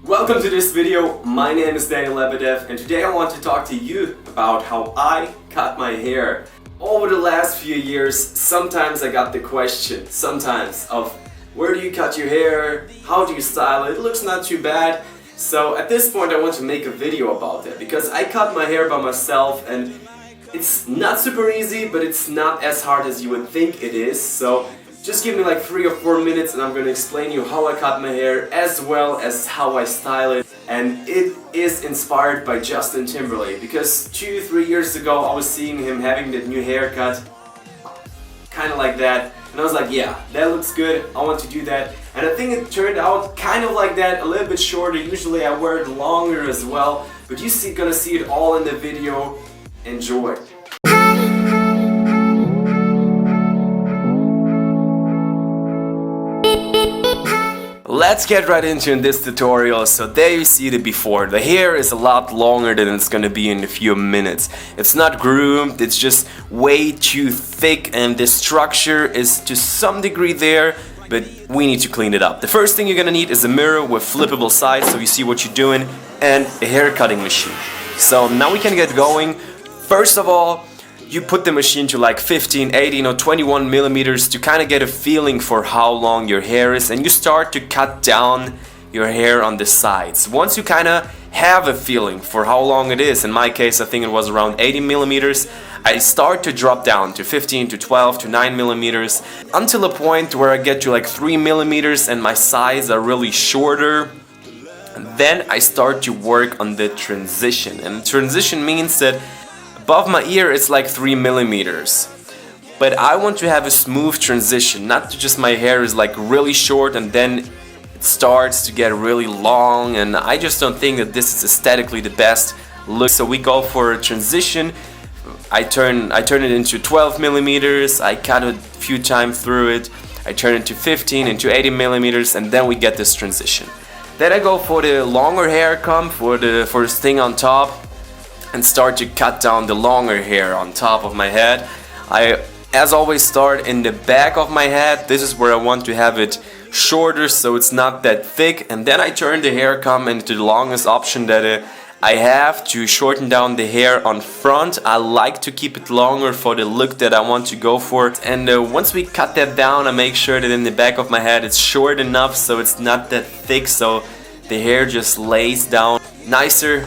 Welcome to this video. My name is Daniel Lebedev and today I want to talk to you about how I cut my hair. Over the last few years, sometimes I got the question, of where do you cut your hair, how do you style it, it looks not too bad. So at this point I want to make a video about that because I cut my hair by myself and it's not super easy, but it's not as hard as you would think it is. So just give me like 3 or 4 minutes and I'm going to explain you how I cut my hair as well as how I style it. And it is inspired by Justin Timberlake because 2-3 years ago I was seeing him having that new haircut, kind of like that. And I was like, yeah, that looks good, I want to do that. And I think it turned out kind of like that, a little bit shorter. Usually I wear it longer as well, but you're gonna see it all in the video. Enjoy. Let's get right into this tutorial. So there you see the before. The hair is a lot longer than it's gonna be in a few minutes. It's not groomed, it's just way too thick and the structure is to some degree there, but we need to clean it up. The first thing you're gonna need is a mirror with flippable sides so you see what you're doing and a hair cutting machine. So now we can get going. First of all, you put the machine to like 15, 18 or 21 millimeters to kind of get a feeling for how long your hair is, and you start to cut down your hair on the sides. Once you kind of have a feeling for how long it is, in my case I think it was around 80 millimeters, I start to drop down to 15 to 12 to 9 millimeters until a point where I get to like 3 millimeters and my sides are really shorter. Then I start to work on the transition, and the transition means that above my ear it's like 3 millimeters. But I want to have a smooth transition, not just my hair is like really short and then it starts to get really long, and I just don't think that this is aesthetically the best look. So we go for a transition. I turn it into 12 millimeters, I cut a few times through it, I turn it to 15 into 80 millimeters, and then we get this transition. Then I go for the longer hair comb for this thing on top and start to cut down the longer hair on top of my head. I, as always, start in the back of my head. This is where I want to have it shorter so it's not that thick, and then I turn the hair comb into the longest option that I have to shorten down the hair on front. I like to keep it longer for the look that I want to go for. And once we cut that down, I make sure that in the back of my head it's short enough so it's not that thick, so the hair just lays down nicer.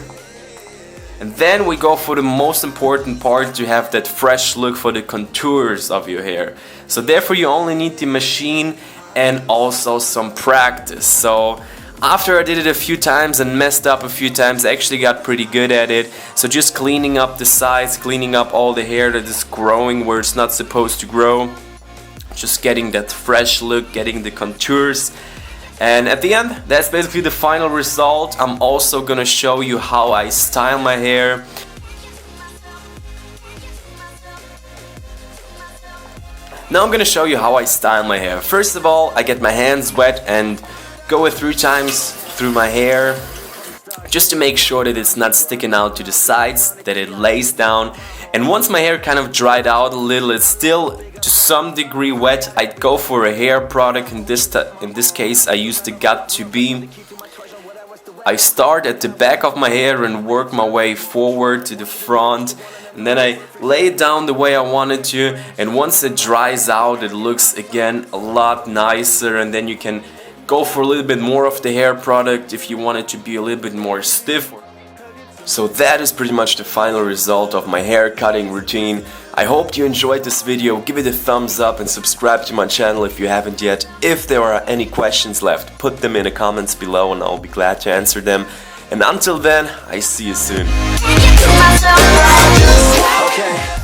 And then we go for the most important part, to have that fresh look for the contours of your hair. So therefore you only need the machine and also some practice. So after I did it a few times and messed up a few times, I actually got pretty good at it. So just cleaning up the sides, cleaning up all the hair that is growing where it's not supposed to grow. Just getting that fresh look, getting the contours. And at the end, that's basically the final result. I'm also gonna show you how I style my hair. Now I'm gonna show you how I style my hair. First of all, I get my hands wet and go 3 times through my hair just to make sure that it's not sticking out to the sides, that it lays down. And once my hair kind of dried out a little, it's still to some degree wet, I'd go for a hair product. In this case I use the Got2b. I start at the back of my hair and work my way forward to the front, and then I lay it down the way I want it to, and once it dries out it looks again a lot nicer, and then you can go for a little bit more of the hair product if you want it to be a little bit more stiff. So that is pretty much the final result of my hair cutting routine. I hope you enjoyed this video. Give it a thumbs up and subscribe to my channel if you haven't yet. If there are any questions left, put them in the comments below and I'll be glad to answer them. And until then, I see you soon. Okay.